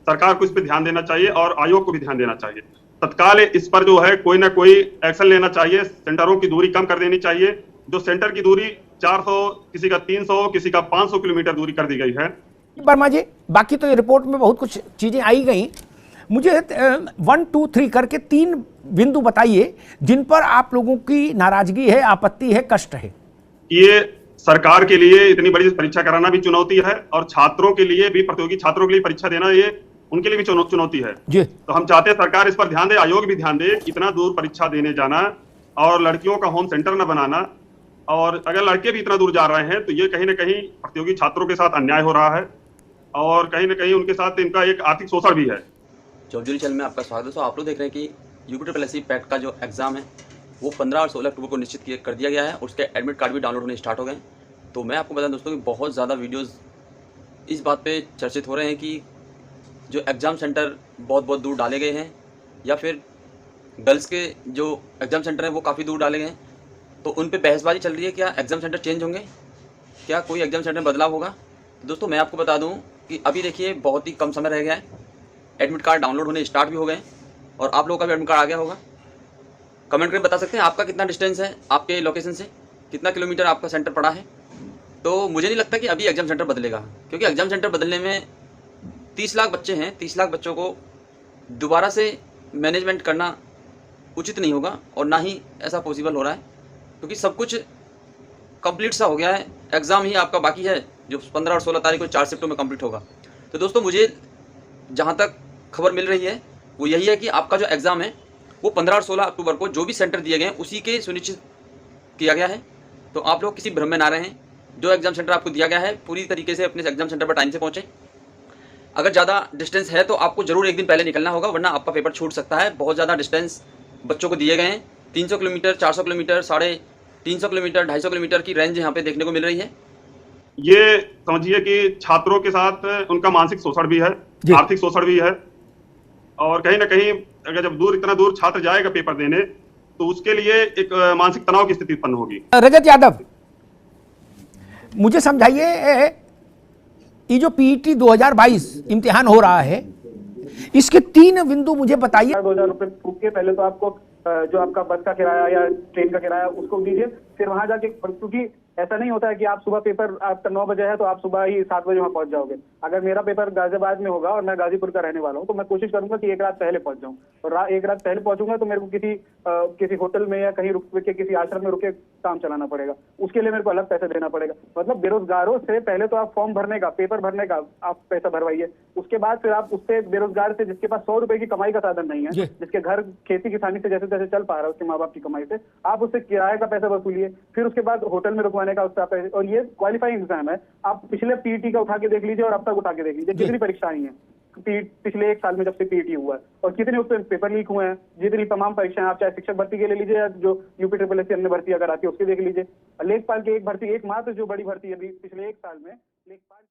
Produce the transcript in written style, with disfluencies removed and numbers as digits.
सरकार को इस पर ध्यान देना चाहिए और आयोग को भी ध्यान देना चाहिए। तत्काल इस पर जो है कोई ना कोई एक्शन लेना चाहिए। सेंटरों की दूरी कम कर देनी चाहिए। जो सेंटर की दूरी 400, किसी का 300, किसी का 500 किलोमीटर दूरी कर दी गई है। वर्मा जी, बाकी तो ये रिपोर्ट में बहुत कुछ चीजें आई गई, मुझे 1, 2, 3 करके 3 बिंदु बताइए जिन पर आप लोगों की नाराजगी है, आपत्ति है, कष्ट है। ये सरकार के लिए इतनी बड़ी परीक्षा कराना भी चुनौती है और छात्रों के लिए भी, प्रतियोगी छात्रों के लिए परीक्षा देना ये उनके लिए भी चुनौती है जी। तो हम चाहते हैं सरकार इस पर ध्यान दे, आयोग भी ध्यान दे। इतना दूर परीक्षा देने जाना और लड़कियों का होम सेंटर न बनाना, और अगर लड़के भी इतना दूर जा रहे हैं तो ये कहीं ना कहीं प्रतियोगी छात्रों के साथ अन्याय हो रहा है और कहीं ना कहीं उनके साथ इनका एक आर्थिक शोषण भी है। चौधरी चैनल में आपका स्वागत है। आप लोग देख रहे हैं कि यूपीट्रिपल पैट का जो एग्ज़ाम है वो 15 और 16 अक्टूबर को निश्चित कर दिया गया है। उसके एडमिट कार्ड भी डाउनलोड होने स्टार्ट हो गए। तो मैं आपको बता दोस्तों कि बहुत ज़्यादा वीडियोस इस बात पे चर्चित हो रहे हैं कि जो एग्ज़ाम सेंटर बहुत दूर डाले गए हैं या फिर गर्ल्स के जो एग्ज़ाम सेंटर हैं वो काफ़ी दूर डाले गए हैं। तो उन पे बहसबाजी चल रही है, क्या एग्ज़ाम सेंटर चेंज होंगे, क्या कोई एग्ज़ाम सेंटर में बदलाव होगा। तो दोस्तों मैं आपको बता दूं कि अभी देखिए बहुत ही कम समय रह गया है, एडमिट कार्ड डाउनलोड होने स्टार्ट भी हो गए और आप लोगों का भी एडमिट कार्ड आ गया होगा। कमेंट करके बता सकते हैं आपका कितना डिस्टेंस है आपके लोकेशन से, कितना किलोमीटर आपका सेंटर पड़ा है। तो मुझे नहीं लगता कि अभी एग्ज़ाम सेंटर बदलेगा, क्योंकि एग्ज़ाम सेंटर बदलने में 30 लाख बच्चे हैं, 30 लाख बच्चों को दोबारा से मैनेजमेंट करना उचित नहीं होगा और ना ही ऐसा पॉसिबल हो रहा है, क्योंकि सब कुछ कंप्लीट सा हो गया है। एग्ज़ाम ही आपका बाकी है जो 15 और 16 तारीख को 4 शिफ्टों में कंप्लीट होगा। तो दोस्तों मुझे जहाँ तक खबर मिल रही है वो यही है कि आपका जो एग्ज़ाम है वो 15 और 16 अक्टूबर को जो भी सेंटर दिए गए हैं उसी के सुनिश्चित किया गया है। तो आप लोग किसी भ्रम में ना रहें। जो एग्ज़ाम सेंटर आपको दिया गया है पूरी तरीके से अपने एग्ज़ाम सेंटर पर टाइम से पहुँचें। अगर ज़्यादा डिस्टेंस है तो आपको ज़रूर एक दिन पहले निकलना होगा, वरना आपका पेपर छूट सकता है। बहुत ज़्यादा डिस्टेंस बच्चों को दिए गए हैं, 300 किलोमीटर, 400 किलोमीटर, 350 किलोमीटर, 250 किलोमीटर की रेंज यहाँ पे देखने को मिल रही है। ये समझिए कि छात्रों के साथ उनका मानसिक शोषण भी है, आर्थिक शोषण भी है, और कहीं ना कहीं अगर जब इतना दूर छात्र जाएगा पेपर देने तो उसके लिए एक मानसिक तनाव की स्थिति उत्पन्न होगी। रजत यादव, मुझे समझाइए, ये जो पीईटी 2022 इम्तिहान हो रहा है इसके 3 बिंदु मुझे बताइए। 2000 रुपए फूक के पहले तो आपको जो आपका बस का किराया या ट्रेन का किराया उसको दीजिए, फिर वहां जाके, क्योंकि ऐसा नहीं होता है कि आप सुबह पेपर आपका 9 बजे है तो आप सुबह ही 7 बजे वहां पहुंच जाओगे। अगर मेरा पेपर गाजियाबाद में होगा और मैं गाजीपुर का रहने वाला हूं तो मैं कोशिश करूंगा कि एक रात पहले पहुंच जाऊं, और एक रात पहले पहुंचूंगा तो मेरे को किसी होटल में या कहीं रुक के किसी आश्रम में रुके काम चलाना पड़ेगा। उसके लिए मेरे को अलग पैसे देना पड़ेगा। मतलब बेरोजगारों से पहले तो आप फॉर्म भरने का, पेपर भरने का आप पैसा भरवाइए, उसके बाद फिर आप उससे बेरोजगार से जिसके पास 100 रुपए की कमाई का साधन नहीं है, जिसके घर खेती किसानी से जैसे तैसे चल पा रहा है उसके माँ बाप की कमाई से, आप उससे किराए का पैसा वसूलिए, फिर उसके बाद होटल में रुकवाने का उसका पैसा। और ये क्वालिफाइंग एग्जाम है, आप पिछले पीईटी का उठा के देख लीजिए और अब तक उठा के देख लीजिए कितनी परीक्षाएं हैं पिछले 1 साल में जब से पीईटी हुआ है, और कितने उस पर पेपर लीक हुए हैं। जितनी तमाम परीक्षाएं आप चाहे शिक्षक भर्ती के ले लीजिए या जो यूपीट्रिपल अन्य भर्ती अगर आती है उसके देख लीजिए। लेखपाल की एक भर्ती, एकमात्र जो बड़ी भर्ती है पिछले 1 साल में लेखपाल